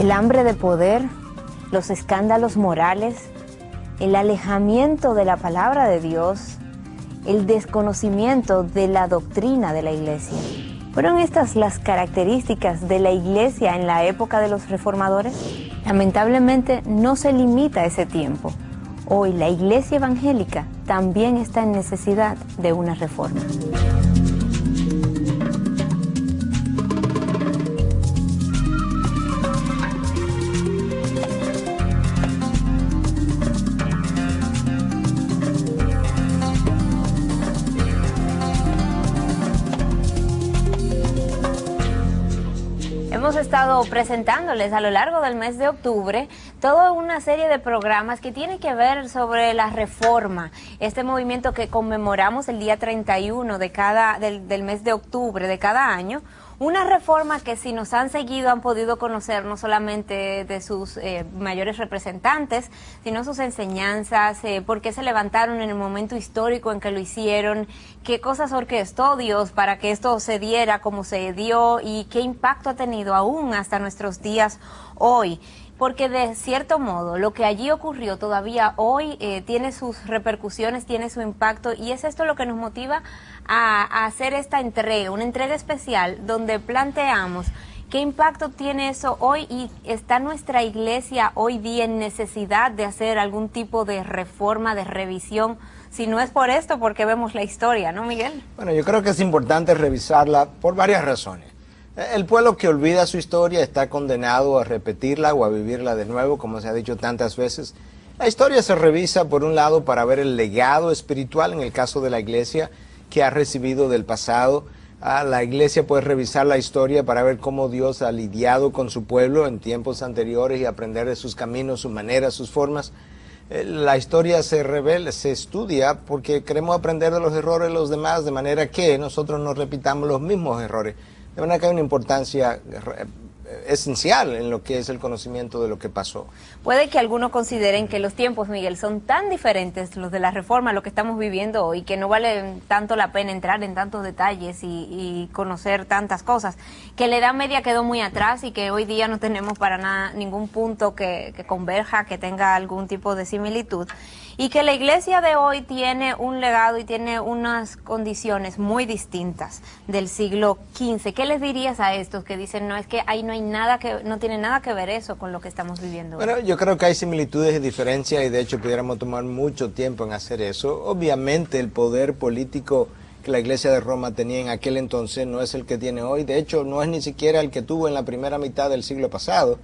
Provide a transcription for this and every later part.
El hambre de poder, los escándalos morales, el alejamiento de la palabra de Dios, el desconocimiento de la doctrina de la iglesia. ¿Fueron estas las características de la iglesia en la época de los reformadores? Lamentablemente no se limita a ese tiempo. Hoy la iglesia evangélica también está en necesidad de una reforma. Hemos estado presentándoles a lo largo del mes de octubre toda una serie de programas que tienen que ver sobre la reforma, este movimiento que conmemoramos el día 31 del mes de octubre de cada año. Una reforma que, si nos han seguido, han podido conocer no solamente de sus mayores representantes, sino sus enseñanzas, por qué se levantaron en el momento histórico en que lo hicieron, qué cosas orquestó Dios para que esto se diera como se dio y qué impacto ha tenido aún hasta nuestros días hoy. Porque de cierto modo lo que allí ocurrió todavía hoy tiene sus repercusiones, tiene su impacto, y es esto lo que nos motiva a hacer esta entrega, una entrega especial donde planteamos qué impacto tiene eso hoy y está nuestra iglesia hoy día en necesidad de hacer algún tipo de reforma, de revisión. Si no es por esto, porque vemos la historia, ¿no, Miguel? Bueno, yo creo que es importante revisarla por varias razones. El pueblo que olvida su historia está condenado a repetirla o a vivirla de nuevo, como se ha dicho tantas veces. La historia se revisa, por un lado, para ver el legado espiritual, en el caso de la iglesia, que ha recibido del pasado. La iglesia puede revisar la historia para ver cómo Dios ha lidiado con su pueblo en tiempos anteriores y aprender de sus caminos, sus maneras, sus formas. La historia se revela, se estudia porque queremos aprender de los errores de los demás, de manera que nosotros no repitamos los mismos errores. De manera que hay una importancia esencial en lo que es el conocimiento de lo que pasó. Puede que algunos consideren que los tiempos, Miguel, son tan diferentes, los de la reforma, lo que estamos viviendo hoy, que no vale tanto la pena entrar en tantos detalles y conocer tantas cosas, que la Edad Media quedó muy atrás y que hoy día no tenemos para nada ningún punto que converja, que tenga algún tipo de similitud, y que la iglesia de hoy tiene un legado y tiene unas condiciones muy distintas del siglo XV. ¿Qué les dirías a estos que dicen, no, es que ahí no hay nada no tiene nada que ver eso con lo que estamos viviendo hoy? Bueno, yo creo que hay similitudes y diferencias, y de hecho pudiéramos tomar mucho tiempo en hacer eso. Obviamente el poder político que la iglesia de Roma tenía en aquel entonces no es el que tiene hoy. De hecho, no es ni siquiera el que tuvo en la primera mitad del siglo pasado.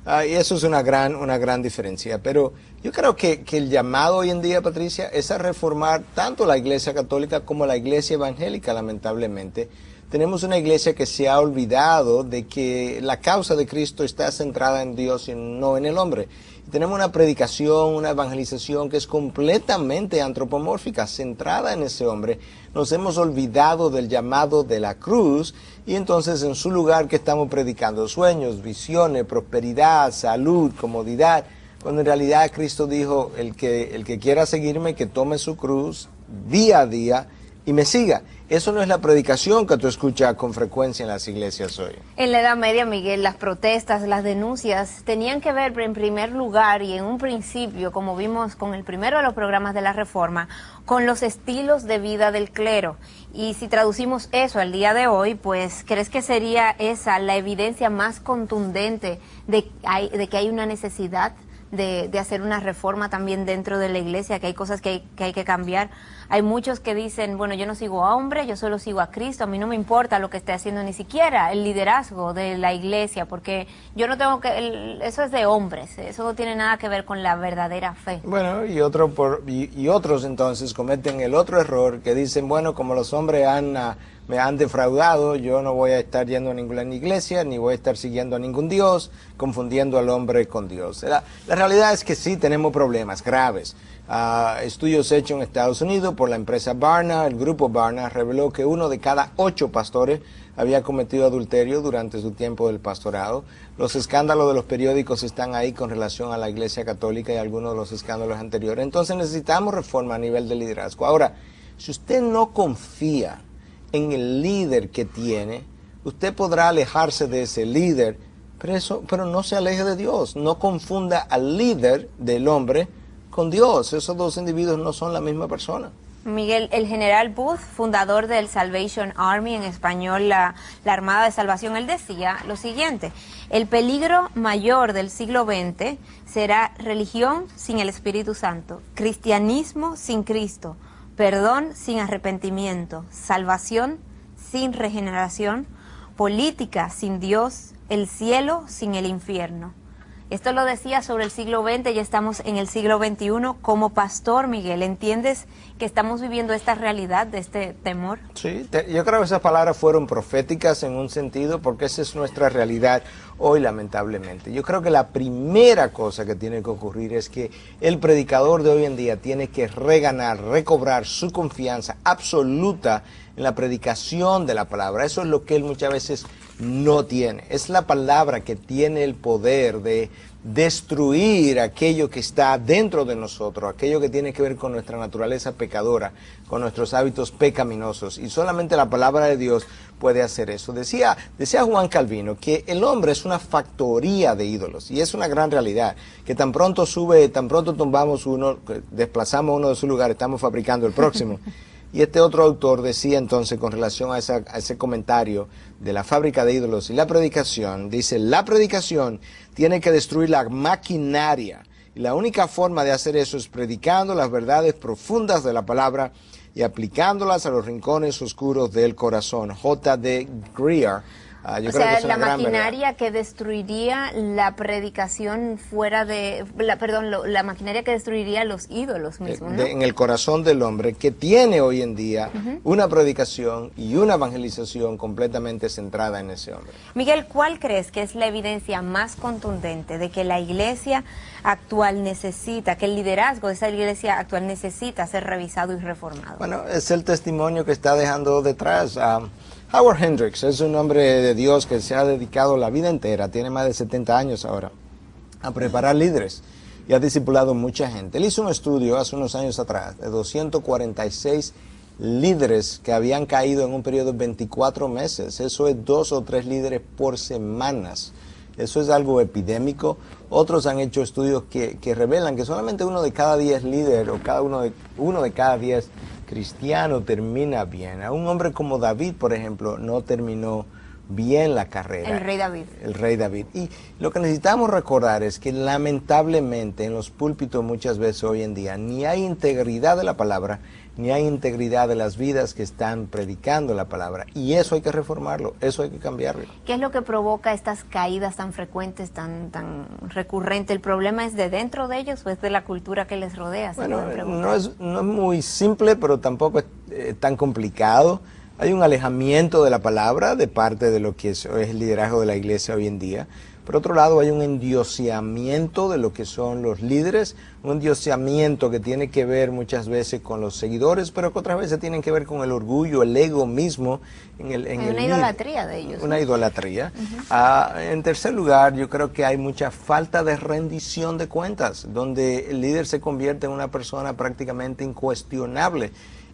Y eso es una gran diferencia. Pero yo creo que el llamado hoy en día, Patricia, es a reformar tanto la iglesia católica como la iglesia evangélica, lamentablemente. Tenemos una iglesia que se ha olvidado de que la causa de Cristo está centrada en Dios y no en el hombre. Y tenemos una predicación, una evangelización que es completamente antropomórfica, centrada en ese hombre. Nos hemos olvidado del llamado de la cruz, y entonces en su lugar que estamos predicando sueños, visiones, prosperidad, salud, comodidad, cuando en realidad Cristo dijo, el que quiera seguirme, que tome su cruz día a día y me siga. Eso no es la predicación que tú escuchas con frecuencia en las iglesias hoy. En la Edad Media, Miguel, las protestas, las denuncias tenían que ver en primer lugar y en un principio, como vimos con el primero de los programas de la Reforma, con los estilos de vida del clero. Y si traducimos eso al día de hoy, pues, ¿crees que sería esa la evidencia más contundente de que hay una necesidad de hacer una reforma también dentro de la iglesia, que hay cosas que hay que cambiar? Hay muchos que dicen, bueno, yo no sigo a hombre, yo solo sigo a Cristo, a mí no me importa lo que esté haciendo, ni siquiera el liderazgo de la iglesia, porque yo no tengo eso es de hombres, eso no tiene nada que ver con la verdadera fe. Bueno, y otros entonces cometen el otro error, que dicen, bueno, como los hombres me han defraudado, yo no voy a estar yendo a ninguna iglesia, ni voy a estar siguiendo a ningún Dios, confundiendo al hombre con Dios. La realidad es que sí tenemos problemas graves. Estudios hechos en Estados Unidos por la empresa Barna, el grupo Barna, reveló que 1 de cada 8 pastores había cometido adulterio durante su tiempo del pastorado. Los escándalos de los periódicos están ahí con relación a la Iglesia Católica y algunos de los escándalos anteriores. Entonces necesitamos reforma a nivel de liderazgo. Ahora, si usted no confía en el líder que tiene, usted podrá alejarse de ese líder, pero no se aleje de Dios, no confunda al líder del hombre con Dios. Esos dos individuos no son la misma persona. Miguel, el general Booth, fundador del Salvation Army, en español la Armada de Salvación, él decía lo siguiente: el peligro mayor del siglo XX será religión sin el Espíritu Santo, cristianismo sin Cristo, perdón sin arrepentimiento, salvación sin regeneración, política sin Dios, el cielo sin el infierno. Esto lo decía sobre el siglo XX, ya estamos en el siglo XXI. Como pastor, Miguel, ¿entiendes que estamos viviendo esta realidad de este temor? Sí, yo creo que esas palabras fueron proféticas en un sentido, porque esa es nuestra realidad hoy, lamentablemente. Yo creo que la primera cosa que tiene que ocurrir es que el predicador de hoy en día tiene que reganar, recobrar su confianza absoluta en la predicación de la palabra. Eso es lo que él muchas veces no tiene. Es la palabra que tiene el poder de destruir aquello que está dentro de nosotros, aquello que tiene que ver con nuestra naturaleza pecadora, con nuestros hábitos pecaminosos, y solamente la palabra de Dios puede hacer eso. Decía Juan Calvino que el hombre es una factoría de ídolos, y es una gran realidad, que tan pronto tumbamos uno, desplazamos uno de su lugar, estamos fabricando el próximo. Y este otro autor decía entonces, con relación a ese comentario de la fábrica de ídolos y la predicación, dice: la predicación tiene que destruir la maquinaria, y la única forma de hacer eso es predicando las verdades profundas de la palabra y aplicándolas a los rincones oscuros del corazón. J.D. Greer. O sea, la maquinaria que destruiría la predicación la maquinaria que destruiría los ídolos mismos, ¿no? En el corazón del hombre, que tiene hoy en día una predicación y una evangelización completamente centrada en ese hombre. Miguel, ¿cuál crees que es la evidencia más contundente de que la iglesia actual necesita, que el liderazgo de esa iglesia actual necesita ser revisado y reformado? Bueno, es el testimonio que está dejando detrás. Howard Hendricks es un hombre de Dios que se ha dedicado la vida entera, tiene más de 70 años ahora, a preparar líderes, y ha discipulado mucha gente. Él hizo un estudio hace unos años atrás de 246 líderes que habían caído en un periodo de 24 meses. Eso es 2 o 3 líderes por semanas. Eso es algo epidémico. Otros han hecho estudios que revelan que solamente uno de cada 10 líderes, o uno de cada 10 cristiano termina bien. A un hombre como David, por ejemplo, no terminó bien la carrera. El rey David. El rey David. Y lo que necesitamos recordar es que lamentablemente en los púlpitos muchas veces hoy en día ni hay integridad de la palabra, ni hay integridad de las vidas que están predicando la palabra. Y eso hay que reformarlo, eso hay que cambiarlo. ¿Qué es lo que provoca estas caídas tan frecuentes, tan recurrentes? ¿El problema es de dentro de ellos o es de la cultura que les rodea? Bueno, no es muy simple, pero tampoco es tan complicado. Hay un alejamiento de la palabra de parte de lo que es el liderazgo de la iglesia hoy en día. Por otro lado, hay un endioseamiento de lo que son los líderes, un endioseamiento que tiene que ver muchas veces con los seguidores, pero que otras veces tienen que ver con el orgullo, el ego mismo. Una idolatría de ellos. Una idolatría. En tercer lugar, yo creo que hay mucha falta de rendición de cuentas, donde el líder se convierte en una persona prácticamente incuestionable.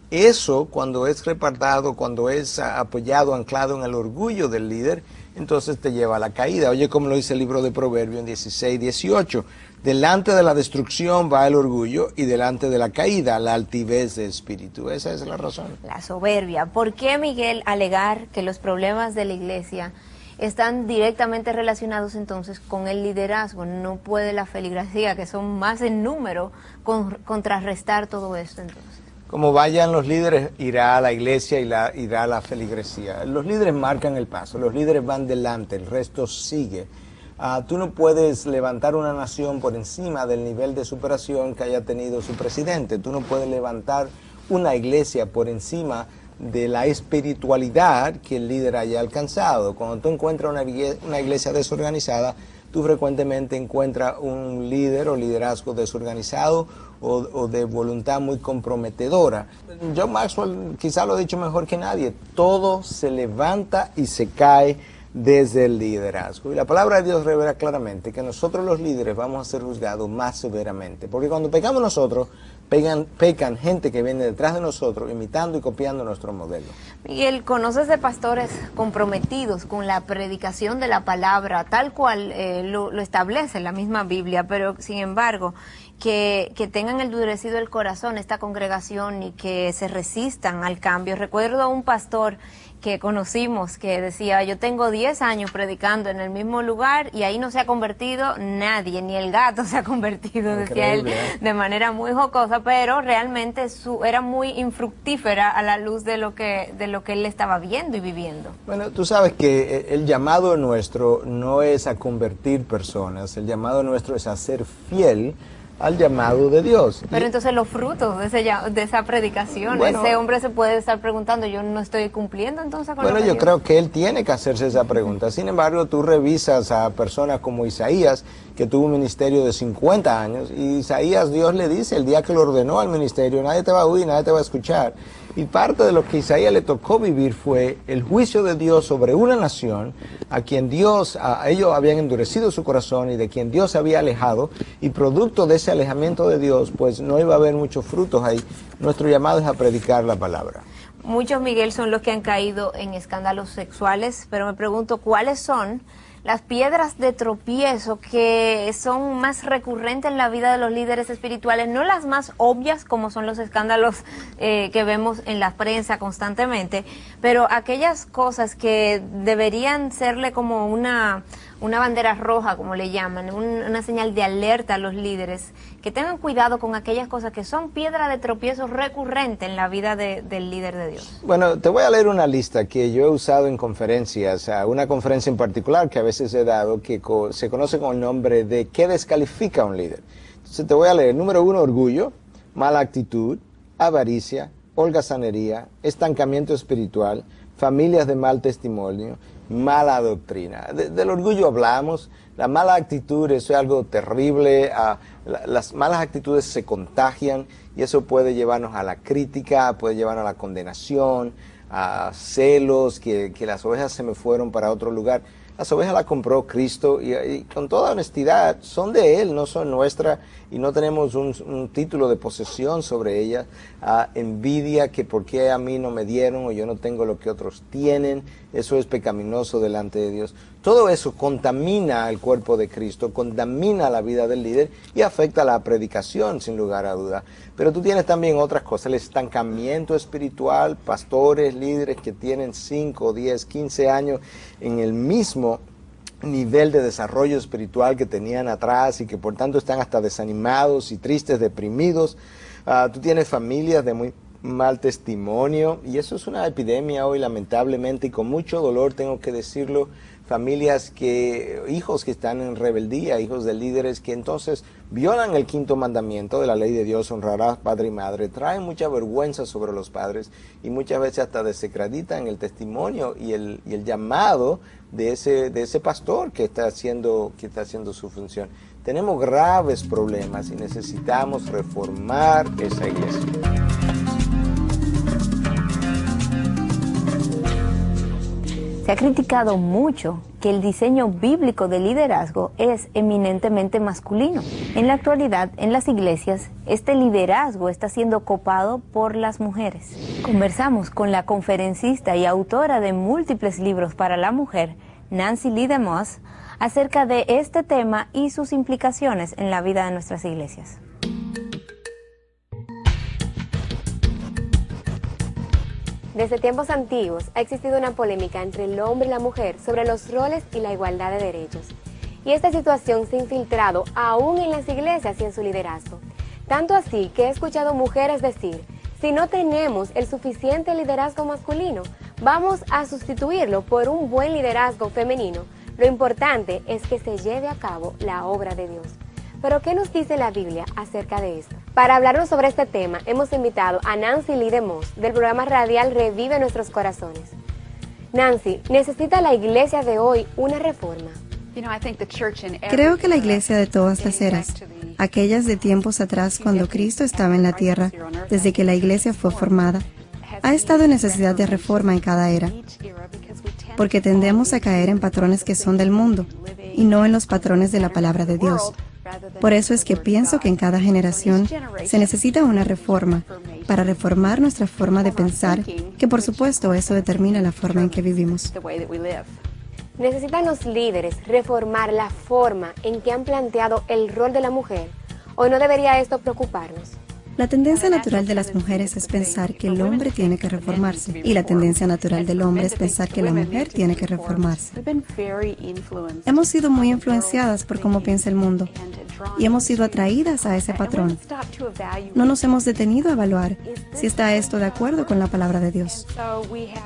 Eso, cuando es repartado, cuando es apoyado, anclado en el orgullo del líder, entonces te lleva a la caída. Oye, como lo dice el libro de Proverbios en 16:18, delante de la destrucción va el orgullo y delante de la caída la altivez de espíritu. Esa es la razón. La soberbia. ¿Por qué, Miguel, alegar que los problemas de la iglesia están directamente relacionados entonces con el liderazgo? ¿No puede la feligresía, que son más en número, contrarrestar todo esto entonces? Como vayan los líderes, irá a la iglesia y irá a la feligresía. Los líderes marcan el paso, los líderes van delante, el resto sigue. Tú no puedes levantar una nación por encima del nivel de superación que haya tenido su presidente. Tú no puedes levantar una iglesia por encima de la espiritualidad que el líder haya alcanzado. Cuando tú encuentras una iglesia desorganizada, tú frecuentemente encuentras un líder o liderazgo desorganizado o de voluntad muy comprometedora. John Maxwell quizá lo ha dicho mejor que nadie: todo se levanta y se cae desde el liderazgo. Y la palabra de Dios revela claramente que nosotros los líderes vamos a ser juzgados más severamente, porque cuando pecamos nosotros, pecan gente que viene detrás de nosotros, imitando y copiando nuestro modelo. Miguel, ¿conoces de pastores comprometidos con la predicación de la palabra, tal cual lo establece la misma Biblia, pero sin embargo, que tengan endurecido el corazón esta congregación y que se resistan al cambio? Recuerdo a un pastor que conocimos que decía, yo tengo 10 años predicando en el mismo lugar y ahí no se ha convertido nadie, ni el gato se ha convertido, decía él de manera muy jocosa, pero realmente era muy infructífera a la luz de lo que él estaba viendo y viviendo. Bueno, tú sabes que el llamado nuestro no es a convertir personas, el llamado nuestro es a ser fiel al llamado de Dios. Pero entonces los frutos de esa predicación, bueno, ese hombre se puede estar preguntando, yo no estoy cumpliendo entonces con Bueno, yo creo que él tiene que hacerse esa pregunta. Sin embargo, tú revisas a personas como Isaías, que tuvo un ministerio de 50 años, y Isaías, Dios le dice, el día que lo ordenó al ministerio, nadie te va a oír, nadie te va a escuchar. Y parte de lo que Isaías le tocó vivir fue el juicio de Dios sobre una nación a quien ellos habían endurecido su corazón y de quien Dios se había alejado, y producto de ese alejamiento de Dios, pues no iba a haber muchos frutos ahí. Nuestro llamado es a predicar la palabra. Muchos, Miguel, son los que han caído en escándalos sexuales, pero me pregunto, ¿cuáles son las piedras de tropiezo que son más recurrentes en la vida de los líderes espirituales? No las más obvias, como son los escándalos que vemos en la prensa constantemente, pero aquellas cosas que deberían serle como una bandera roja, como le llaman, una señal de alerta a los líderes, que tengan cuidado con aquellas cosas que son piedra de tropiezo recurrente en la vida del líder de Dios. Bueno, te voy a leer una lista que yo he usado en conferencias, una conferencia en particular que a veces he dado, que se conoce con el nombre de ¿qué descalifica a un líder? Entonces te voy a leer. Número 1, orgullo, mala actitud, avaricia, holgazanería, estancamiento espiritual, familias de mal testimonio, mala doctrina. Del orgullo hablamos, la mala actitud, eso es algo terrible, las malas actitudes se contagian y eso puede llevarnos a la crítica, puede llevarnos a la condenación, a celos, que las ovejas se me fueron para otro lugar. Las ovejas las compró Cristo y con toda honestidad son de Él, no son nuestras, y no tenemos un título de posesión sobre ellas. Envidia, que por qué a mí no me dieron o yo no tengo lo que otros tienen, eso es pecaminoso delante de Dios. Todo eso contamina el cuerpo de Cristo, contamina la vida del líder y afecta la predicación, sin lugar a duda. Pero tú tienes también otras cosas, el estancamiento espiritual, pastores, líderes que tienen 5, 10, 15 años en el mismo nivel de desarrollo espiritual que tenían atrás y que por tanto están hasta desanimados y tristes, deprimidos. Tú tienes familias de muy mal testimonio y eso es una epidemia hoy, lamentablemente, y con mucho dolor tengo que decirlo. Familias hijos que están en rebeldía, hijos de líderes que entonces violan el 5º mandamiento de la ley de Dios, honrarás padre y madre, traen mucha vergüenza sobre los padres y muchas veces hasta desacreditan el testimonio y el llamado de ese pastor que está haciendo su función. Tenemos graves problemas y necesitamos reformar esa iglesia. Se ha criticado mucho que el diseño bíblico de liderazgo es eminentemente masculino. En la actualidad, en las iglesias, este liderazgo está siendo copado por las mujeres. Conversamos con la conferencista y autora de múltiples libros para la mujer, Nancy Lee DeMoss, acerca de este tema y sus implicaciones en la vida de nuestras iglesias. Desde tiempos antiguos ha existido una polémica entre el hombre y la mujer sobre los roles y la igualdad de derechos. Y esta situación se ha infiltrado aún en las iglesias y en su liderazgo. Tanto así que he escuchado mujeres decir, si no tenemos el suficiente liderazgo masculino, vamos a sustituirlo por un buen liderazgo femenino. Lo importante es que se lleve a cabo la obra de Dios. Pero ¿qué nos dice la Biblia acerca de esto? Para hablarnos sobre este tema, hemos invitado a Nancy Lee DeMoss del programa radial Revive Nuestros Corazones. Nancy, ¿necesita la iglesia de hoy una reforma? Creo que la iglesia de todas las eras, aquellas de tiempos atrás cuando Cristo estaba en la tierra, desde que la iglesia fue formada, ha estado en necesidad de reforma en cada era. porque tendemos a caer en patrones que son del mundo y no en los patrones de la palabra de Dios. Por eso es que pienso que en cada generación se necesita una reforma para reformar nuestra forma de pensar, que por supuesto eso determina la forma en que vivimos. ¿Necesitan los líderes reformar la forma en que han planteado el rol de la mujer? ¿O no debería esto preocuparnos? La tendencia natural de las mujeres es pensar que el hombre tiene que reformarse, y la tendencia natural del hombre es pensar que la mujer tiene que reformarse. Hemos sido muy influenciadas por cómo piensa el mundo, y hemos sido atraídas a ese patrón. No nos hemos detenido a evaluar si está esto de acuerdo con la palabra de Dios.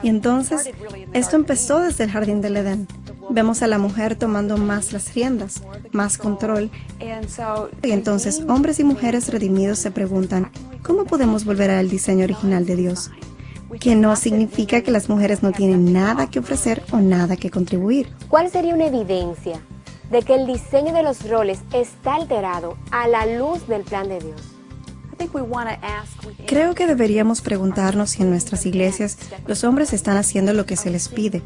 Y entonces, esto empezó desde el jardín del Edén. Vemos a la mujer tomando más las riendas, más control. Y entonces hombres y mujeres redimidos se preguntan, ¿cómo podemos volver al diseño original de Dios? Que no significa que las mujeres no tienen nada que ofrecer o nada que contribuir. ¿Cuál sería una evidencia de que el diseño de los roles está alterado a la luz del plan de Dios? Creo que deberíamos preguntarnos si en nuestras iglesias los hombres están haciendo lo que se les pide,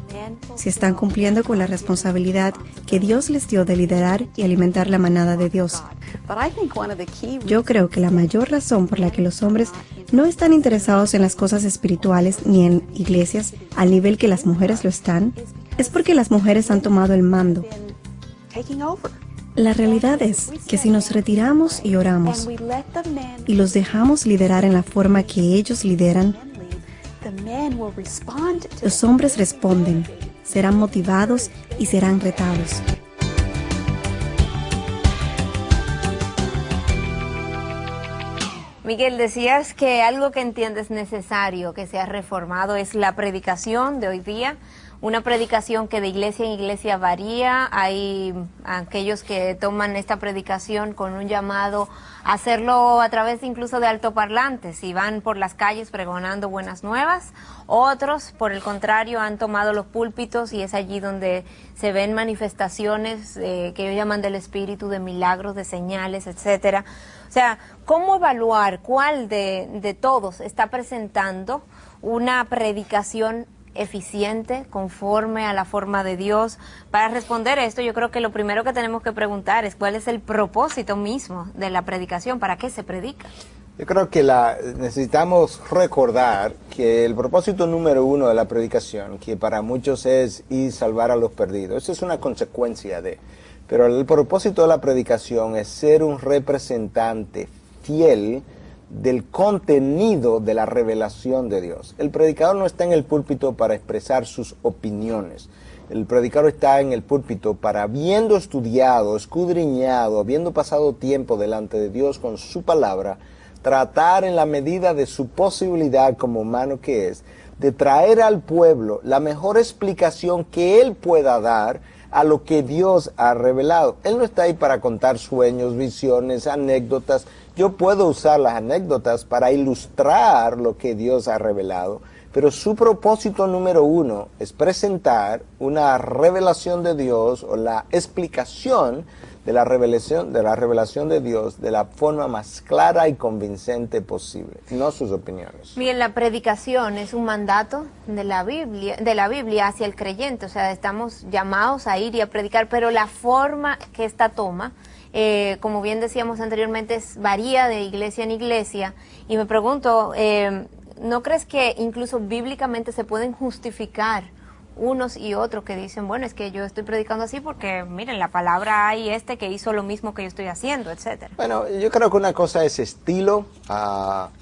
si están cumpliendo con la responsabilidad que Dios les dio de liderar y alimentar la manada de Dios. Yo creo que la mayor razón por la que los hombres no están interesados en las cosas espirituales ni en iglesias al nivel que las mujeres lo están, es porque las mujeres han tomado el mando. La realidad es que si nos retiramos y oramos y los dejamos liderar en la forma que ellos lideran, los hombres responden, serán motivados y serán retados. Miguel, decías que algo que entiendes necesario que sea reformado es la predicación de hoy día. Una predicación que de iglesia en iglesia varía. Hay aquellos que toman esta predicación con un llamado a hacerlo a través incluso de altoparlantes y van por las calles pregonando buenas nuevas. Otros, por el contrario, han tomado los púlpitos y es allí donde se ven manifestaciones que ellos llaman del espíritu, de milagros, de señales, etcétera. O sea, ¿cómo evaluar cuál de todos está presentando una predicación eficiente, conforme a la forma de Dios? Para responder esto, yo creo que lo primero que tenemos que preguntar es cuál es el propósito mismo de la predicación, ¿para qué se predica? Yo creo que necesitamos recordar que el propósito número uno de la predicación, que para muchos es ir salvar a los perdidos, eso es una consecuencia de, pero el propósito de la predicación es ser un representante fiel del contenido de la revelación de Dios. El predicador no está en el púlpito para expresar sus opiniones. El predicador está en el púlpito para, habiendo estudiado, escudriñado, habiendo pasado tiempo delante de Dios con su palabra, tratar en la medida de su posibilidad como humano que es, de traer al pueblo la mejor explicación que él pueda dar a lo que Dios ha revelado. Él no está ahí para contar sueños, visiones, anécdotas. Yo puedo usar las anécdotas para ilustrar lo que Dios ha revelado, pero su propósito número uno es presentar una revelación de Dios o la explicación de la revelación de Dios de la forma más clara y convincente posible, no sus opiniones. Bien, la predicación es un mandato de la Biblia hacia el creyente, o sea, estamos llamados a ir y a predicar, pero la forma que esta toma, como bien decíamos anteriormente, varía de iglesia en iglesia, y me pregunto, ¿no crees que incluso bíblicamente se pueden justificar unos y otros que dicen, bueno, es que yo estoy predicando así porque, miren, la palabra hay que hizo lo mismo que yo estoy haciendo, etcétera? Bueno, yo creo que una cosa es estilo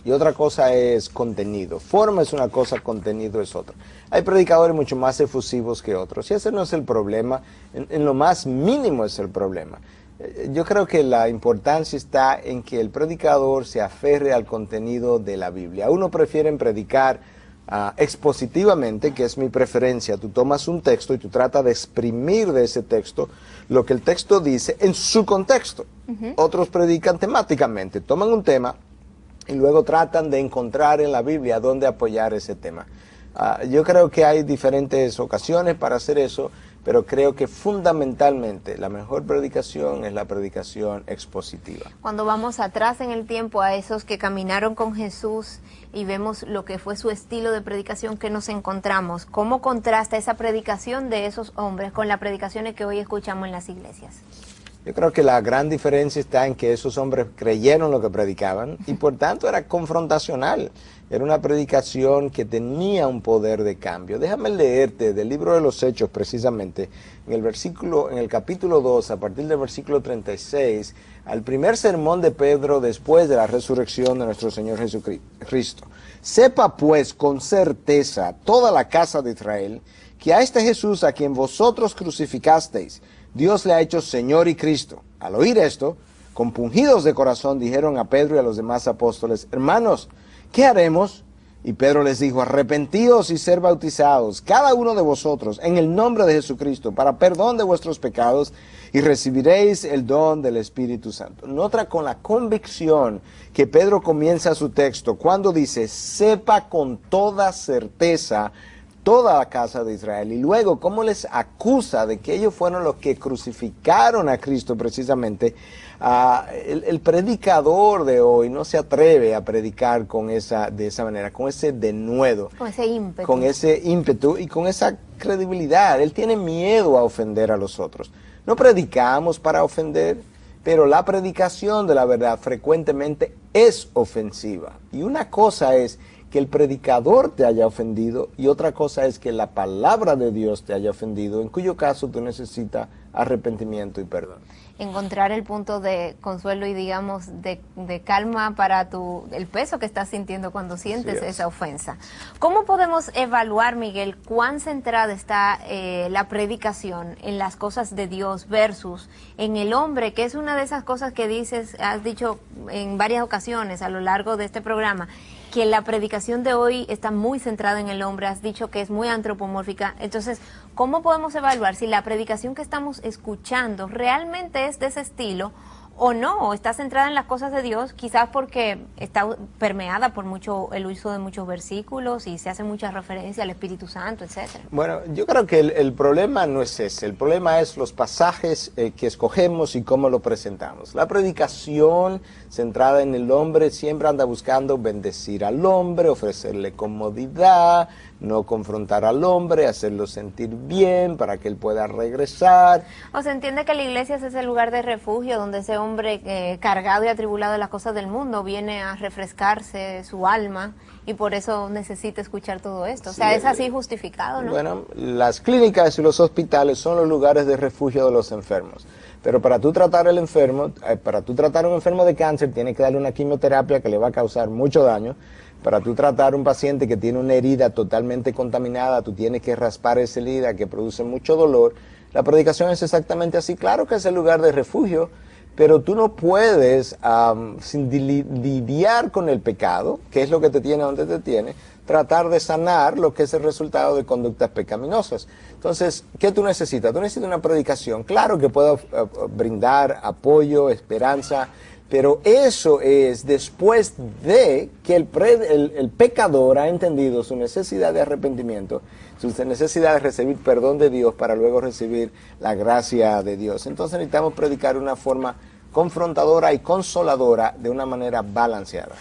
y otra cosa es contenido. Forma es una cosa, contenido es otra. Hay predicadores mucho más efusivos que otros y ese no es el problema, en lo más mínimo es el problema. Yo creo que la importancia está en que el predicador se aferre al contenido de la Biblia. Uno prefiere predicar expositivamente, que es mi preferencia. Tú tomas un texto y tú tratas de exprimir de ese texto lo que el texto dice en su contexto. Otros predican temáticamente, toman un tema y luego tratan de encontrar en la Biblia dónde apoyar ese tema. Yo creo que hay diferentes ocasiones para hacer eso. pero creo que fundamentalmente la mejor predicación es la predicación expositiva. Cuando vamos atrás en el tiempo a esos que caminaron con Jesús y vemos lo que fue su estilo de predicación, que nos encontramos, ¿cómo contrasta esa predicación de esos hombres con las predicaciones que hoy escuchamos en las iglesias? Yo creo que la gran diferencia está en que esos hombres creyeron lo que predicaban y por tanto era confrontacional. Era una predicación que tenía un poder de cambio. Déjame leerte del libro de los Hechos precisamente, en el capítulo 2, a partir del versículo 36, al primer sermón de Pedro después de la resurrección de nuestro Señor Jesucristo. Sepa pues con certeza toda la casa de Israel que a este Jesús a quien vosotros crucificasteis, Dios le ha hecho Señor y Cristo. Al oír esto, compungidos de corazón, dijeron a Pedro y a los demás apóstoles, hermanos, ¿qué haremos? Y Pedro les dijo, arrepentíos y ser bautizados, cada uno de vosotros, en el nombre de Jesucristo, para perdón de vuestros pecados, y recibiréis el don del Espíritu Santo. Nota con la convicción que Pedro comienza su texto, cuando dice, sepa con toda certeza toda la casa de Israel, y luego cómo les acusa de que ellos fueron los que crucificaron a Cristo precisamente. El predicador de hoy no se atreve a predicar de esa manera, con ese denuedo, con ese ímpetu y con esa credibilidad. Él tiene miedo a ofender a los otros. No predicamos para ofender, pero la predicación de la verdad frecuentemente es ofensiva. Y una cosa es que el predicador te haya ofendido y otra cosa es que la palabra de Dios te haya ofendido, en cuyo caso tú necesitas arrepentimiento y perdón. Encontrar el punto de consuelo y digamos de calma para el peso que estás sintiendo cuando sientes esa ofensa. ¿Cómo podemos evaluar, Miguel, cuán centrada está la predicación en las cosas de Dios versus en el hombre, que es una de esas cosas que has dicho en varias ocasiones a lo largo de este programa, que la predicación de hoy está muy centrada en el hombre, has dicho que es muy antropomórfica? Entonces, ¿cómo podemos evaluar si la predicación que estamos escuchando realmente es de ese estilo o no, o está centrada en las cosas de Dios, quizás porque está permeada por el uso de muchos versículos y se hace mucha referencia al Espíritu Santo, etcétera? Bueno, yo creo que el problema no es ese, el problema es los pasajes que escogemos y cómo lo presentamos. La predicación centrada en el hombre siempre anda buscando bendecir al hombre, ofrecerle comodidad, no confrontar al hombre, hacerlo sentir bien para que él pueda regresar. O se entiende que la iglesia es ese lugar de refugio donde ese hombre cargado y atribulado de las cosas del mundo viene a refrescarse su alma y por eso necesita escuchar todo esto. O sea, es así justificado, ¿no? Bueno, las clínicas y los hospitales son los lugares de refugio de los enfermos. Pero para tú tratar un enfermo de cáncer, tienes que darle una quimioterapia que le va a causar mucho daño. Para tú tratar un paciente que tiene una herida totalmente contaminada, tú tienes que raspar esa herida que produce mucho dolor. La predicación es exactamente así. Claro que es el lugar de refugio, pero tú no puedes, sin lidiar con el pecado, que es lo que te tiene donde te tiene, tratar de sanar lo que es el resultado de conductas pecaminosas. Entonces, ¿qué tú necesitas? Tú necesitas una predicación. Claro que puedo brindar apoyo, esperanza, pero eso es después de que el pecador ha entendido su necesidad de arrepentimiento, su necesidad de recibir perdón de Dios para luego recibir la gracia de Dios. Entonces necesitamos predicar de una forma confrontadora y consoladora, de una manera balanceada.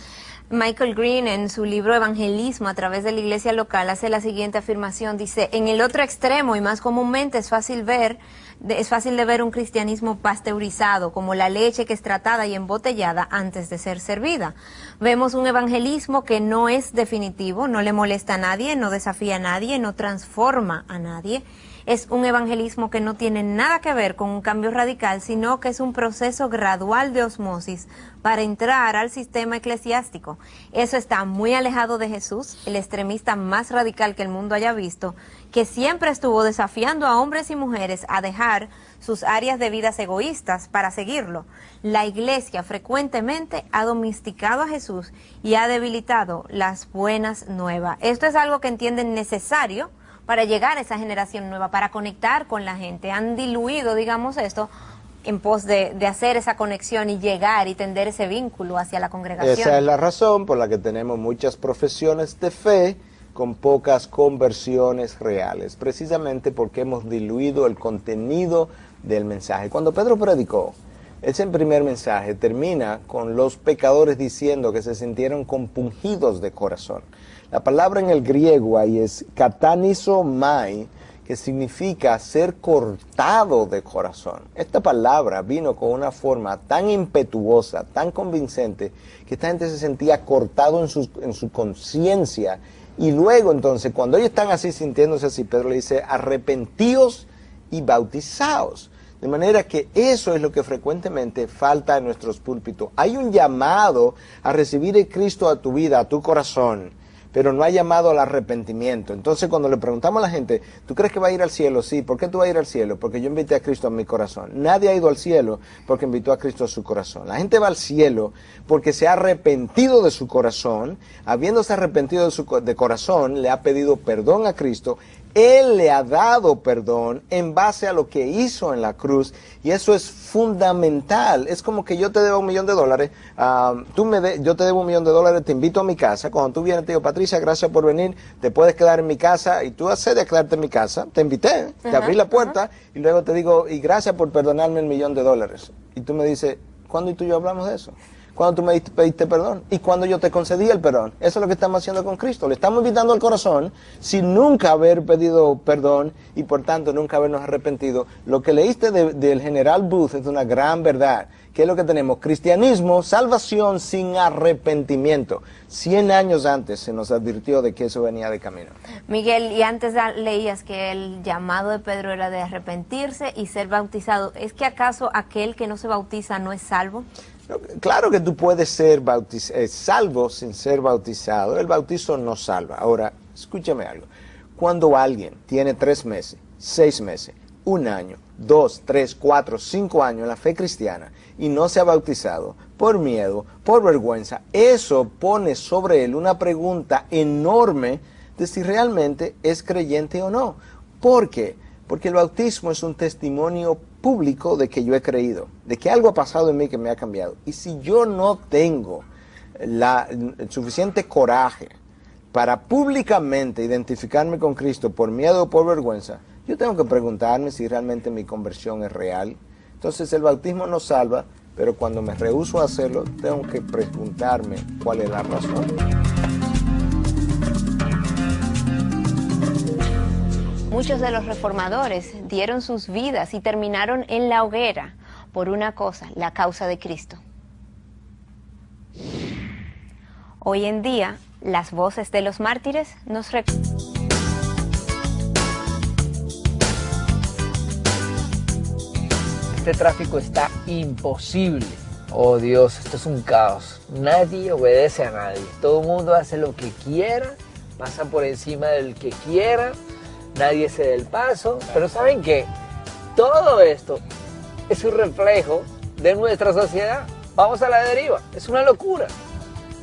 Michael Green, en su libro Evangelismo a través de la iglesia local, hace la siguiente afirmación. Dice, en el otro extremo y más comúnmente es fácil de ver un cristianismo pasteurizado, como la leche que es tratada y embotellada antes de ser servida. Vemos un evangelismo que no es definitivo, no le molesta a nadie, no desafía a nadie, no transforma a nadie. Es un evangelismo que no tiene nada que ver con un cambio radical, sino que es un proceso gradual de osmosis para entrar al sistema eclesiástico. Eso está muy alejado de Jesús, el extremista más radical que el mundo haya visto, que siempre estuvo desafiando a hombres y mujeres a dejar sus áreas de vidas egoístas para seguirlo. La iglesia frecuentemente ha domesticado a Jesús y ha debilitado las buenas nuevas. Esto es algo que entienden necesario para llegar a esa generación nueva, para conectar con la gente. Han diluido, digamos, esto en pos de hacer esa conexión y llegar y tender ese vínculo hacia la congregación. Esa es la razón por la que tenemos muchas profesiones de fe, con pocas conversiones reales, precisamente porque hemos diluido el contenido del mensaje. Cuando Pedro predicó, ese primer mensaje termina con los pecadores diciendo que se sintieron compungidos de corazón. La palabra en el griego ahí es katanizomai, que significa ser cortado de corazón. Esta palabra vino con una forma tan impetuosa, tan convincente, que esta gente se sentía cortado en su conciencia. Y luego entonces, cuando ellos están así, sintiéndose así, Pedro le dice, arrepentíos y bautizaos. De manera que eso es lo que frecuentemente falta en nuestros púlpitos. Hay un llamado a recibir a Cristo a tu vida, a tu corazón, pero no hay llamado al arrepentimiento. Entonces cuando le preguntamos a la gente, ¿tú crees que va a ir al cielo? Sí. ¿Por qué tú vas a ir al cielo? Porque yo invité a Cristo a mi corazón. Nadie ha ido al cielo porque invitó a Cristo a su corazón. La gente va al cielo porque se ha arrepentido de su corazón. Habiéndose arrepentido de corazón, le ha pedido perdón a Cristo. Él le ha dado perdón en base a lo que hizo en la cruz, y eso es fundamental. Es como que yo te debo $1,000,000, yo te debo $1,000,000, te invito a mi casa. Cuando tú vienes te digo, Patricia, gracias por venir, te puedes quedar en mi casa, y tú accedes a quedarte en mi casa, te invité, te abrí la puerta, y luego te digo, y gracias por perdonarme $1,000,000. Y tú me dices, ¿cuándo tú y yo hablamos de eso? Cuando tú me pediste perdón y cuando yo te concedí el perdón. Eso es lo que estamos haciendo con Cristo. Le estamos invitando al corazón sin nunca haber pedido perdón y por tanto nunca habernos arrepentido. Lo que leíste del general Booth es una gran verdad. ¿Qué es lo que tenemos? Cristianismo, salvación sin arrepentimiento. 100 años antes se nos advirtió de que eso venía de camino. Miguel, y antes leías que el llamado de Pedro era de arrepentirse y ser bautizado. ¿Es que acaso aquel que no se bautiza no es salvo? Claro que tú puedes ser salvo sin ser bautizado. El bautizo no salva. Ahora, escúchame algo. Cuando alguien tiene 3 meses, 6 meses, 1 año, 2, 3, 4, 5 años en la fe cristiana y no se ha bautizado por miedo, por vergüenza, eso pone sobre él una pregunta enorme de si realmente es creyente o no. ¿Por qué? Porque el bautismo es un testimonio público de que yo he creído, de que algo ha pasado en mí que me ha cambiado. Y si yo no tengo el suficiente coraje para públicamente identificarme con Cristo por miedo o por vergüenza, yo tengo que preguntarme si realmente mi conversión es real. Entonces el bautismo no salva, pero cuando me rehúso a hacerlo, tengo que preguntarme cuál es la razón. Muchos de los reformadores dieron sus vidas y terminaron en la hoguera por una cosa, la causa de Cristo. Hoy en día, las voces de los mártires nos Este tráfico está imposible. Oh Dios, esto es un caos. Nadie obedece a nadie. Todo el mundo hace lo que quiera, pasa por encima del que quiera. Nadie se da el paso, pero ¿saben qué? Todo esto es un reflejo de nuestra sociedad. Vamos a la deriva, es una locura.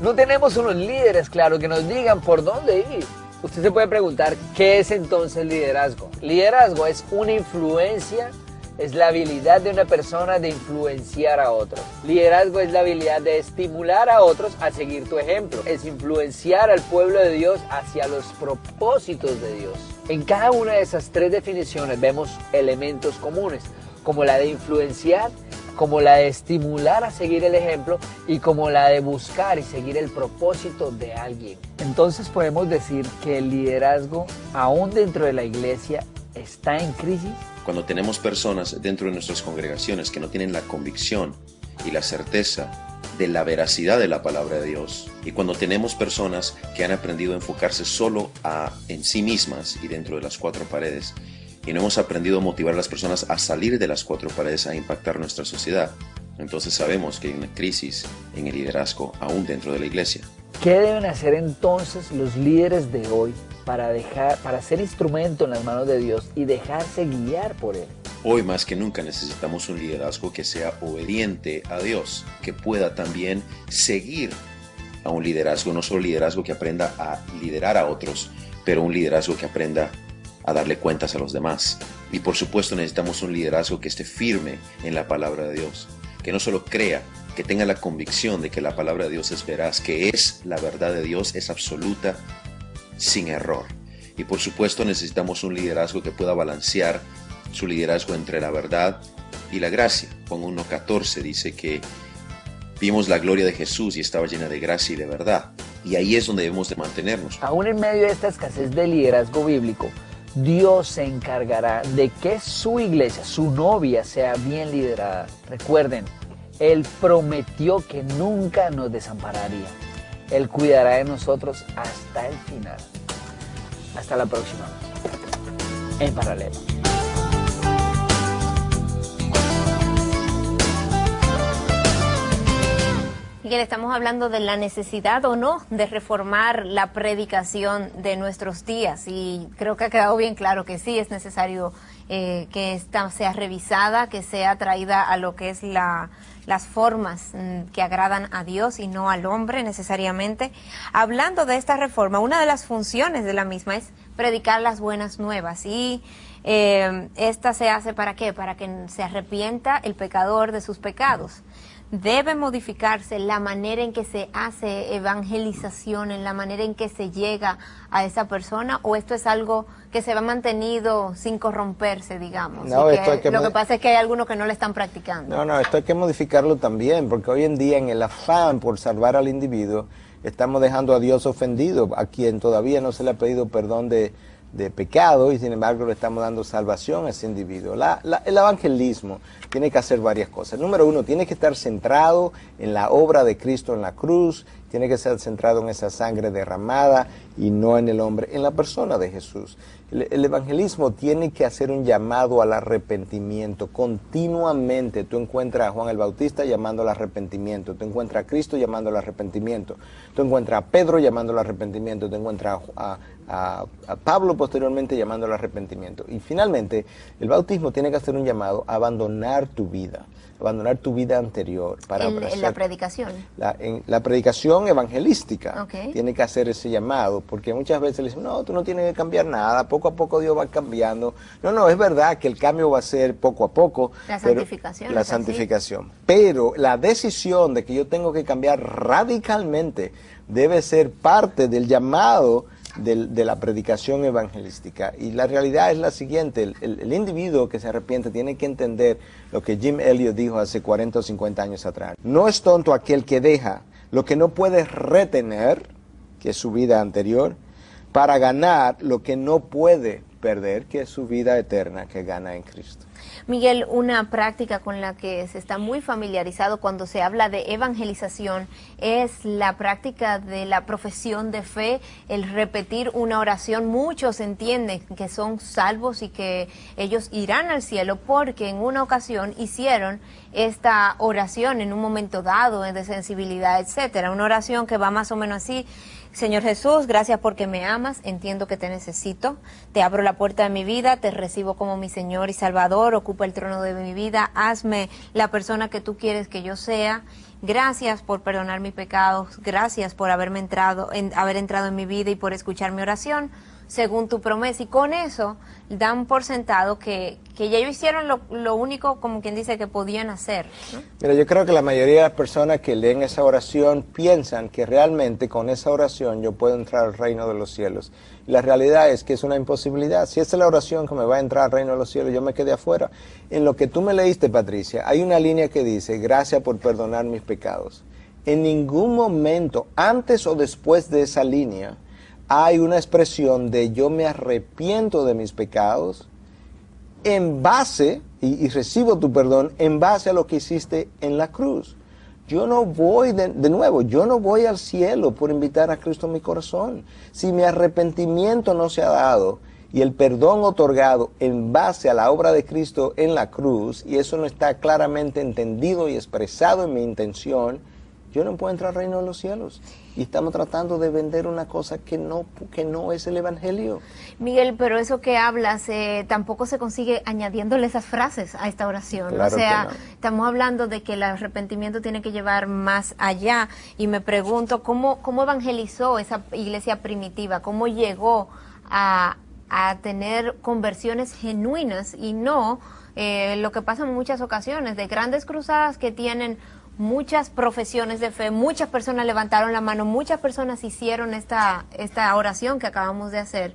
No tenemos unos líderes, claro, que nos digan por dónde ir. Usted se puede preguntar, ¿qué es entonces liderazgo? Liderazgo es una influencia, es la habilidad de una persona de influenciar a otros. Liderazgo es la habilidad de estimular a otros a seguir tu ejemplo. Es influenciar al pueblo de Dios hacia los propósitos de Dios. En cada una de esas 3 definiciones vemos elementos comunes, como la de influenciar, como la de estimular a seguir el ejemplo y como la de buscar y seguir el propósito de alguien. Entonces podemos decir que el liderazgo, aún dentro de la iglesia, está en crisis. Cuando tenemos personas dentro de nuestras congregaciones que no tienen la convicción y la certeza de la veracidad de la palabra de Dios, y cuando tenemos personas que han aprendido a enfocarse solo en sí mismas y dentro de las 4 paredes, y no hemos aprendido a motivar a las personas a salir de las 4 paredes a impactar nuestra sociedad, entonces sabemos que hay una crisis en el liderazgo aún dentro de la iglesia. ¿Qué deben hacer entonces los líderes de hoy para ser instrumento en las manos de Dios y dejarse guiar por Él? Hoy más que nunca necesitamos un liderazgo que sea obediente a Dios, que pueda también seguir a un liderazgo, no solo liderazgo que aprenda a liderar a otros, pero un liderazgo que aprenda a darle cuentas a los demás. Y por supuesto necesitamos un liderazgo que esté firme en la palabra de Dios, que no solo crea, que tenga la convicción de que la palabra de Dios es veraz, que es la verdad de Dios, es absoluta, sin error. Y por supuesto necesitamos un liderazgo que pueda balancear su liderazgo entre la verdad y la gracia. Juan 1:14 dice que vimos la gloria de Jesús y estaba llena de gracia y de verdad. Y ahí es donde debemos de mantenernos. Aún en medio de esta escasez de liderazgo bíblico, Dios se encargará de que su iglesia, su novia, sea bien liderada. Recuerden, Él prometió que nunca nos desampararía. Él cuidará de nosotros hasta el final. Hasta la próxima. En Paralelo. Miguel, estamos hablando de la necesidad o no de reformar la predicación de nuestros días, y creo que ha quedado bien claro que sí es necesario que esta sea revisada, que sea traída a lo que es las formas que agradan a Dios y no al hombre necesariamente. Hablando de esta reforma, una de las funciones de la misma es predicar las buenas nuevas, y esta se hace ¿para qué? Para que se arrepienta el pecador de sus pecados. Debe modificarse la manera en que se hace evangelización, en la manera en que se llega a esa persona, o esto es algo que se va mantenido sin corromperse, digamos. No, Lo que pasa es que hay algunos que no lo están practicando. No, esto hay que modificarlo también, porque hoy en día en el afán por salvar al individuo estamos dejando a Dios ofendido, a quien todavía no se le ha pedido perdón de pecado, y sin embargo le estamos dando salvación a ese individuo. El evangelismo tiene que hacer varias cosas. Número uno, tiene que estar centrado en la obra de Cristo en la cruz, tiene que ser centrado en esa sangre derramada y no en el hombre, en la persona de Jesús. El evangelismo tiene que hacer un llamado al arrepentimiento. Continuamente tú encuentras a Juan el Bautista llamando al arrepentimiento, tú encuentras a Cristo llamando al arrepentimiento, tú encuentras a Pedro llamando al arrepentimiento, tú encuentras a Pablo posteriormente llamando al arrepentimiento. Y finalmente, el bautismo tiene que hacer un llamado a abandonar tu vida anterior. En la predicación. La predicación evangelística, okay, tiene que hacer ese llamado, porque muchas veces le dicen, no, tú no tienes que cambiar nada, poco a poco Dios va cambiando. No, es verdad que el cambio va a ser poco a poco. La santificación. La santificación. Pero la decisión de que yo tengo que cambiar radicalmente debe ser parte del llamado de la predicación evangelística. Y la realidad es la siguiente: el individuo que se arrepiente tiene que entender lo que Jim Elliot dijo hace 40 o 50 años atrás. No es tonto aquel que deja lo que no puede retener, que es su vida anterior, para ganar lo que no puede perder, que es su vida eterna que gana en Cristo. Miguel, una práctica con la que se está muy familiarizado cuando se habla de evangelización es la práctica de la profesión de fe, el repetir una oración. Muchos entienden que son salvos y que ellos irán al cielo porque en una ocasión hicieron esta oración en un momento dado de sensibilidad, etcétera. Una oración que va más o menos así: Señor Jesús, gracias porque me amas, entiendo que te necesito, te abro la puerta de mi vida, te recibo como mi Señor y Salvador, ocupa el trono de mi vida, hazme la persona que tú quieres que yo sea. Gracias por perdonar mis pecados, gracias por haber entrado en mi vida y por escuchar mi oración según tu promesa. Y con eso dan por sentado que ya ellos hicieron lo único, como quien dice, que podían hacer, ¿no? Mira, yo creo que la mayoría de las personas que leen esa oración piensan que realmente con esa oración yo puedo entrar al reino de los cielos. Y la realidad es que es una imposibilidad. Si esa es la oración que me va a entrar al reino de los cielos, yo me quedé afuera. En lo que tú me leíste, Patricia, hay una línea que dice, gracias por perdonar mis pecados. En ningún momento, antes o después de esa línea, hay una expresión de yo me arrepiento de mis pecados en base, y recibo tu perdón, en base a lo que hiciste en la cruz. Yo no voy, de nuevo, yo no voy al cielo por invitar a Cristo en mi corazón. Si mi arrepentimiento no se ha dado y el perdón otorgado en base a la obra de Cristo en la cruz, y eso no está claramente entendido y expresado en mi intención, yo no puedo entrar al reino de los cielos. Y estamos tratando de vender una cosa que no es el evangelio. Miguel, pero eso que hablas tampoco se consigue añadiéndole esas frases a esta oración. Claro, o sea, que no. Estamos hablando de que el arrepentimiento tiene que llevar más allá. Y me pregunto, ¿cómo evangelizó esa iglesia primitiva? ¿Cómo llegó a tener conversiones genuinas y no lo que pasa en muchas ocasiones de grandes cruzadas que tienen muchas profesiones de fe, muchas personas levantaron la mano, muchas personas hicieron esta oración que acabamos de hacer,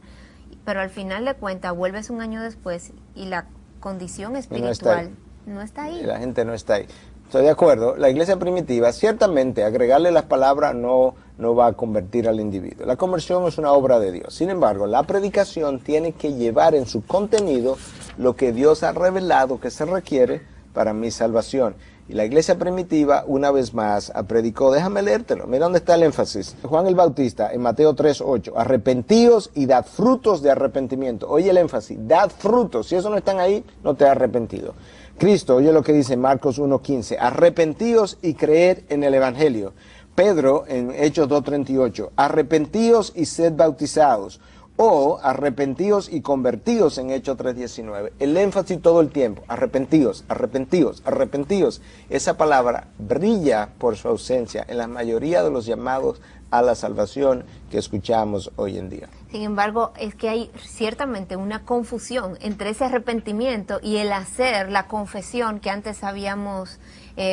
pero al final de cuentas vuelves un año después y la condición espiritual no está ahí. Y la gente no está ahí. Estoy de acuerdo. La iglesia primitiva, ciertamente, agregarle las palabras no va a convertir al individuo. La conversión es una obra de Dios. Sin embargo, la predicación tiene que llevar en su contenido lo que Dios ha revelado que se requiere para mi salvación. Y la iglesia primitiva, una vez más, predicó, déjame leértelo, mira dónde está el énfasis. Juan el Bautista, en Mateo 3:8, arrepentíos y dad frutos de arrepentimiento. Oye el énfasis, dad frutos. Si esos no están ahí, no te has arrepentido. Cristo, oye lo que dice Marcos 1:15, arrepentíos y creed en el Evangelio. Pedro, en Hechos 2:38, arrepentíos y sed bautizados. O arrepentíos y convertíos en Hechos 3:19. El énfasis todo el tiempo, arrepentíos, arrepentíos, arrepentíos. Esa palabra brilla por su ausencia en la mayoría de los llamados a la salvación que escuchamos hoy en día. Sin embargo, es que hay ciertamente una confusión entre ese arrepentimiento y el hacer la confesión que antes habíamos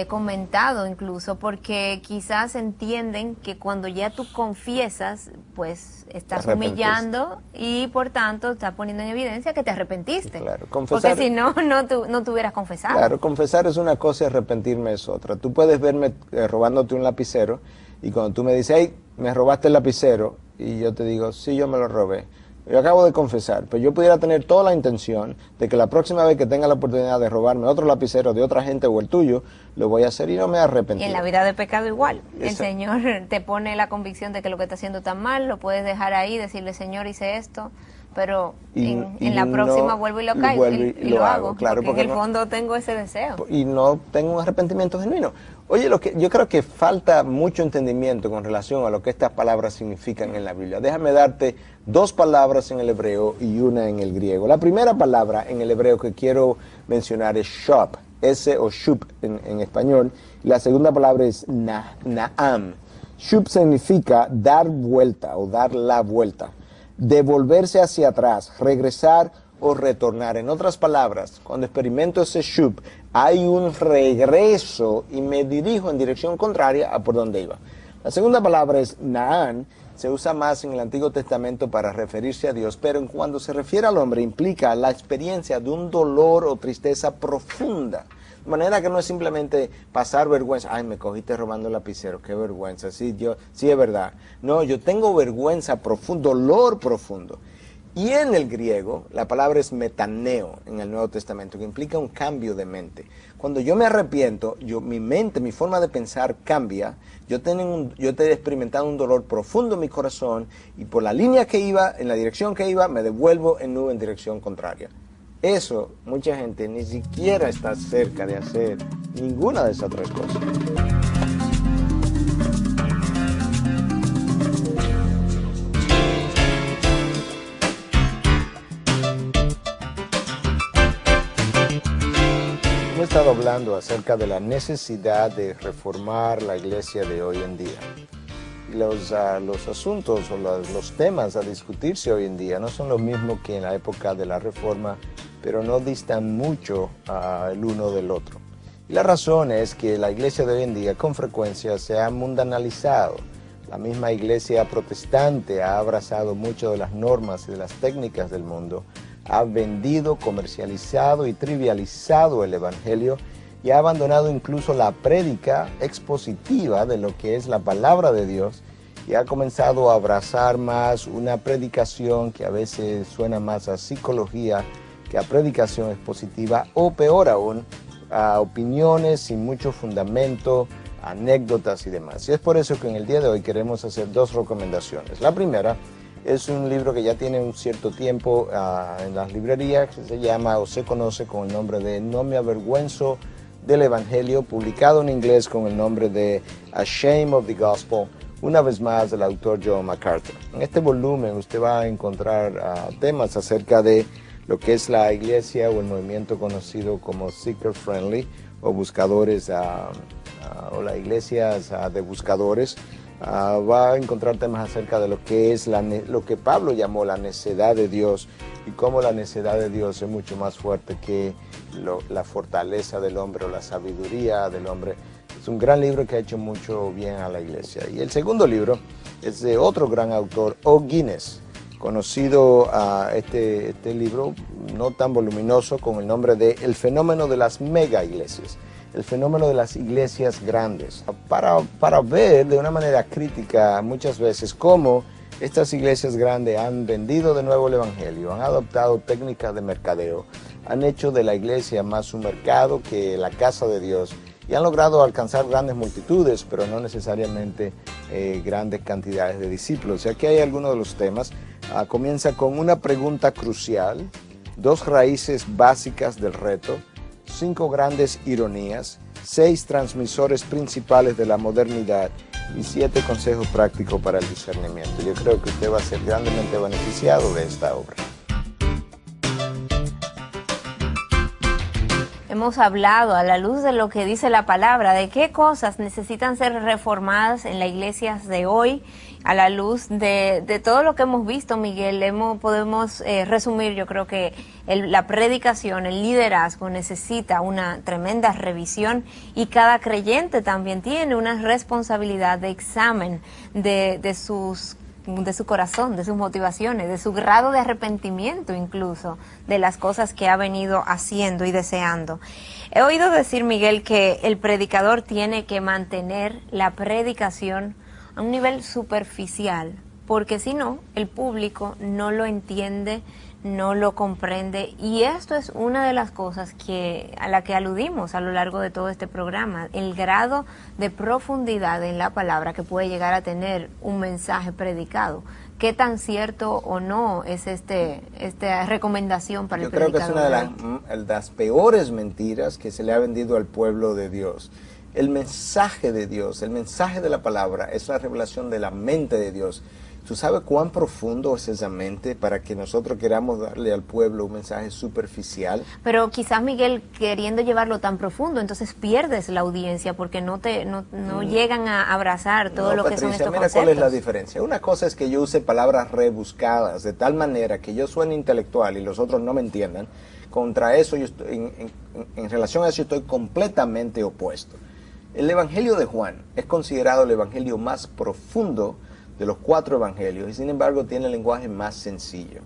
comentado incluso, porque quizás entienden que cuando ya tú confiesas, pues estás humillando y por tanto estás poniendo en evidencia que te arrepentiste. Claro, confesar, porque si no, no te hubieras confesado. Claro, confesar es una cosa y arrepentirme es otra. Tú puedes verme robándote un lapicero y cuando tú me dices, hey, me robaste el lapicero, y yo te digo, sí, yo me lo robé. Yo acabo de confesar, pero yo pudiera tener toda la intención de que la próxima vez que tenga la oportunidad de robarme otro lapicero de otra gente o el tuyo, lo voy a hacer y no me arrepentí. Y en la vida de pecado igual. Exacto. El Señor te pone la convicción de que lo que está haciendo está mal, lo puedes dejar ahí, decirle, Señor, hice esto, pero en la próxima vuelvo y lo caigo y lo hago, claro, porque en el fondo tengo ese deseo. Y no tengo un arrepentimiento genuino. Oye, yo creo que falta mucho entendimiento con relación a lo que estas palabras significan en la Biblia. Déjame darte dos palabras en el hebreo y una en el griego. La primera palabra en el hebreo que quiero mencionar es shop, S o shup en español. Y la segunda palabra es naam. Shup significa dar vuelta o dar la vuelta, devolverse hacia atrás, regresar o retornar. En otras palabras, cuando experimento ese shup, hay un regreso y me dirijo en dirección contraria a por donde iba. La segunda palabra es naan, se usa más en el Antiguo Testamento para referirse a Dios, pero cuando se refiere al hombre implica la experiencia de un dolor o tristeza profunda. De manera que no es simplemente pasar vergüenza. Ay, me cogiste robando el lapicero, qué vergüenza. Sí, es verdad. No, yo tengo vergüenza profunda, dolor profundo. Y en el griego, la palabra es metaneo en el Nuevo Testamento, que implica un cambio de mente. Cuando yo me arrepiento, mi mente, mi forma de pensar cambia. Yo he experimentado un dolor profundo en mi corazón y por la línea que iba, en la dirección que iba, me devuelvo en dirección contraria. Eso, mucha gente ni siquiera está cerca de hacer ninguna de esas tres cosas. Hemos estado hablando acerca de la necesidad de reformar la iglesia de hoy en día. Y los asuntos o los temas a discutirse hoy en día no son lo mismo que en la época de la Reforma, pero no distan mucho el uno del otro. Y la razón es que la iglesia de hoy en día con frecuencia se ha mundanalizado. La misma iglesia protestante ha abrazado mucho de las normas y de las técnicas del mundo, ha vendido, comercializado y trivializado el evangelio y ha abandonado incluso la prédica expositiva de lo que es la palabra de Dios y ha comenzado a abrazar más una predicación que a veces suena más a psicología que a predicación expositiva o peor aún, a opiniones sin mucho fundamento, anécdotas y demás. Y es por eso que en el día de hoy queremos hacer dos recomendaciones. La primera es un libro que ya tiene un cierto tiempo en las librerías, que se llama o se conoce con el nombre de No me avergüenzo del Evangelio, publicado en inglés con el nombre de A Shame of the Gospel, una vez más del autor John MacArthur. En este volumen usted va a encontrar temas acerca de lo que es la iglesia o el movimiento conocido como Seeker Friendly o buscadores o la iglesia de buscadores. Va a encontrar temas acerca de lo que es lo que Pablo llamó la necedad de Dios y cómo la necedad de Dios es mucho más fuerte que la fortaleza del hombre o la sabiduría del hombre. Es un gran libro que ha hecho mucho bien a la iglesia. Y el segundo libro es de otro gran autor, O. Guinness, conocido a este libro no tan voluminoso con el nombre de El fenómeno de las mega iglesias, el fenómeno de las iglesias grandes, para ver de una manera crítica muchas veces cómo estas iglesias grandes han vendido de nuevo el evangelio, han adoptado técnicas de mercadeo, han hecho de la iglesia más un mercado que la casa de Dios y han logrado alcanzar grandes multitudes, pero no necesariamente grandes cantidades de discípulos. Y aquí hay algunos de los temas. Comienza con una pregunta crucial, 2 raíces básicas del reto, 5 grandes ironías, 6 transmisores principales de la modernidad y 7 consejos prácticos para el discernimiento. Yo creo que usted va a ser grandemente beneficiado de esta obra. Hemos hablado a la luz de lo que dice la palabra, de qué cosas necesitan ser reformadas en las iglesias de hoy, a la luz de todo lo que hemos visto, Miguel. Podemos resumir, yo creo que la predicación, el liderazgo necesita una tremenda revisión y cada creyente también tiene una responsabilidad de examen de su corazón, de sus motivaciones, de su grado de arrepentimiento incluso, de las cosas que ha venido haciendo y deseando. He oído decir, Miguel, que el predicador tiene que mantener la predicación a un nivel superficial, porque si no, el público no lo entiende, no lo comprende, y esto es una de las cosas a la que aludimos a lo largo de todo este programa, el grado de profundidad en la palabra que puede llegar a tener un mensaje predicado. ¿Qué tan cierto o no es esta recomendación para el predicador? Yo creo que es una de las peores mentiras que se le ha vendido al pueblo de Dios. El mensaje de Dios, el mensaje de la palabra es la revelación de la mente de Dios. ¿Tú sabes cuán profundo es esa mente para que nosotros queramos darle al pueblo un mensaje superficial? Pero quizás, Miguel, queriendo llevarlo tan profundo, entonces pierdes la audiencia porque no llegan a abrazar todo lo que son estos conceptos. Mira cuál es la diferencia. Una cosa es que yo use palabras rebuscadas de tal manera que yo suene intelectual y los otros no me entiendan. Contra eso, yo estoy, en relación a eso, estoy completamente opuesto. El Evangelio de Juan es considerado el evangelio más profundo de los 4 evangelios y sin embargo tiene el lenguaje más sencillo.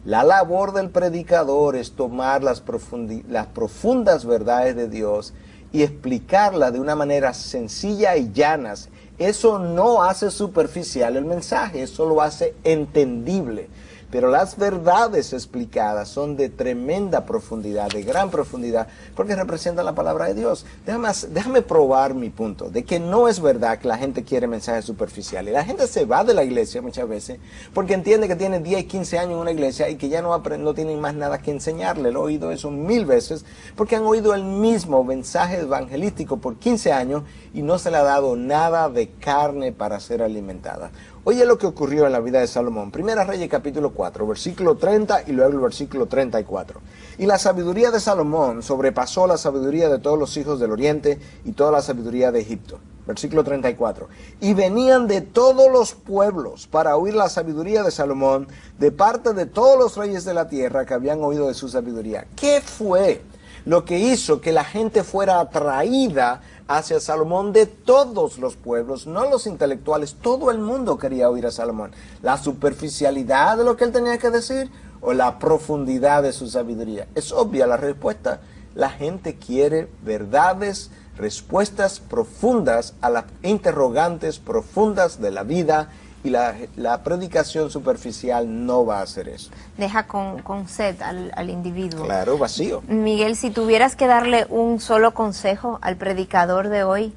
La labor del predicador es tomar las profundas verdades de Dios y explicarlas de una manera sencilla y llanas. Eso no hace superficial el mensaje, eso lo hace entendible. Pero las verdades explicadas son de tremenda profundidad, de gran profundidad, porque representan la palabra de Dios. Déjame probar mi punto, de que no es verdad que la gente quiere mensajes superficiales. La gente se va de la iglesia muchas veces porque entiende que tiene 10 y 15 años en una iglesia y que ya no tienen más nada que enseñarle. Lo he oído eso 1000 veces porque han oído el mismo mensaje evangelístico por 15 años y no se le ha dado nada de carne para ser alimentada. Oye lo que ocurrió en la vida de Salomón. Primera Reyes capítulo 4, versículo 30 y luego el versículo 34. Y la sabiduría de Salomón sobrepasó la sabiduría de todos los hijos del oriente y toda la sabiduría de Egipto. Versículo 34. Y venían de todos los pueblos para oír la sabiduría de Salomón de parte de todos los reyes de la tierra que habían oído de su sabiduría. ¿Qué fue lo que hizo que la gente fuera atraída hacia Salomón de todos los pueblos, no los intelectuales? Todo el mundo quería oír a Salomón. ¿La superficialidad de lo que él tenía que decir o la profundidad de su sabiduría? Es obvia la respuesta. La gente quiere verdades, respuestas profundas a las interrogantes profundas de la vida, y la predicación superficial no va a hacer eso. Deja con sed al individuo. Claro, vacío. Miguel, si tuvieras que darle un solo consejo al predicador de hoy,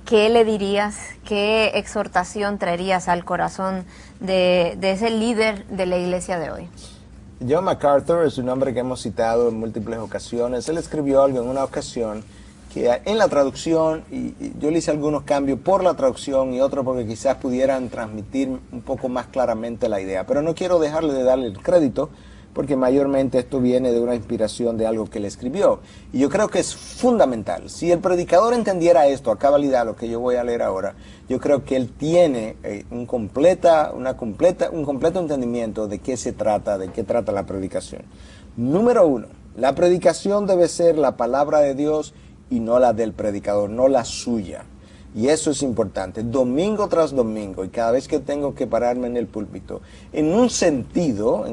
¿qué le dirías? ¿Qué exhortación traerías al corazón de ese líder de la iglesia de hoy? John MacArthur es un hombre que hemos citado en múltiples ocasiones. Él escribió algo en una ocasión que en la traducción, y yo le hice algunos cambios por la traducción y otros porque quizás pudieran transmitir un poco más claramente la idea, pero no quiero dejarle de darle el crédito porque mayormente esto viene de una inspiración de algo que él escribió, y yo creo que es fundamental. Si el predicador entendiera esto a cabalidad, lo que yo voy a leer ahora, yo creo que él tiene un completo entendimiento de qué se trata, de qué trata la predicación. Número 1, la predicación debe ser la palabra de Dios y no la del predicador, no la suya. Y eso es importante, domingo tras domingo, y cada vez que tengo que pararme en el púlpito, en un sentido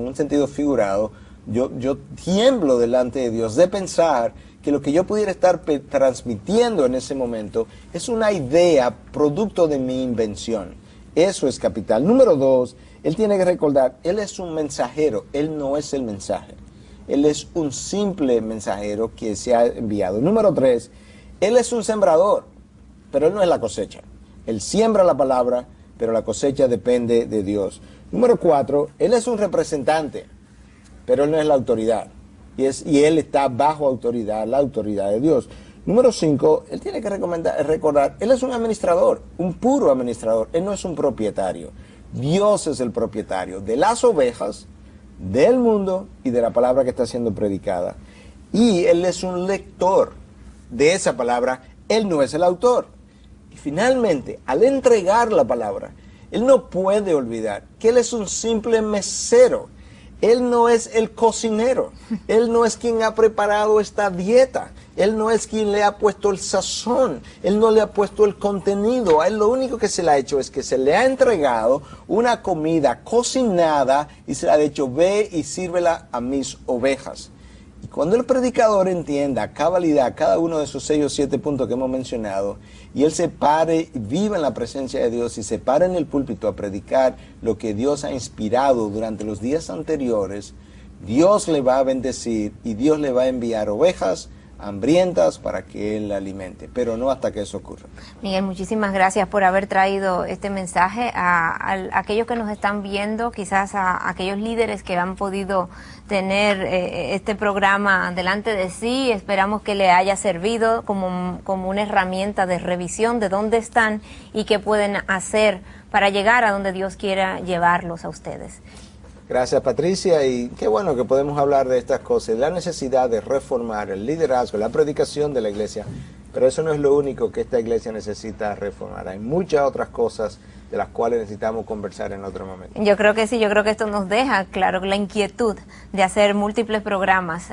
figurado, yo tiemblo delante de Dios de pensar que lo que yo pudiera estar transmitiendo en ese momento es una idea producto de mi invención. Eso es capital. Número 2, él tiene que recordar, él es un mensajero, él no es el mensaje. Él es un simple mensajero que se ha enviado. Número 3, él es un sembrador, pero él no es la cosecha. Él siembra la palabra, pero la cosecha depende de Dios. Número 4, él es un representante, pero él no es la autoridad. Y él está bajo autoridad, la autoridad de Dios. Número 5, él tiene que recordar, él es un administrador, un puro administrador. Él no es un propietario. Dios es el propietario de las ovejas, del mundo y de la palabra que está siendo predicada. Y él es un lector de esa palabra, él no es el autor. Y finalmente, al entregar la palabra, él no puede olvidar que él es un simple mesero. Él no es el cocinero, él no es quien ha preparado esta dieta, él no es quien le ha puesto el sazón, él no le ha puesto el contenido. A él lo único que se le ha hecho es que se le ha entregado una comida cocinada y se le ha dicho, ve y sírvela a mis ovejas. Y cuando el predicador entienda a cabalidad cada uno de esos 6 o 7 puntos que hemos mencionado, y él se pare, viva en la presencia de Dios y se pare en el púlpito a predicar lo que Dios ha inspirado durante los días anteriores, Dios le va a bendecir y Dios le va a enviar ovejas hambrientas para que él la alimente, pero no hasta que eso ocurra. Miguel, muchísimas gracias por haber traído este mensaje a aquellos que nos están viendo, quizás a aquellos líderes que han podido tener este programa delante de sí. Esperamos que le haya servido como una herramienta de revisión de dónde están y qué pueden hacer para llegar a donde Dios quiera llevarlos a ustedes. Gracias, Patricia, y qué bueno que podemos hablar de estas cosas, la necesidad de reformar el liderazgo, la predicación de la iglesia, pero eso no es lo único que esta iglesia necesita reformar. Hay muchas otras cosas de las cuales necesitamos conversar en otro momento. Yo creo que sí, yo creo que esto nos deja, claro, la inquietud de hacer múltiples programas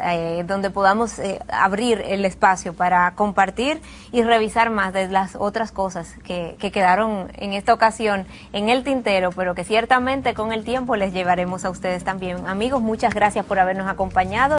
donde podamos abrir el espacio para compartir y revisar más de las otras cosas que quedaron en esta ocasión en el tintero, pero que ciertamente con el tiempo les llevaremos a ustedes también. Amigos, muchas gracias por habernos acompañado.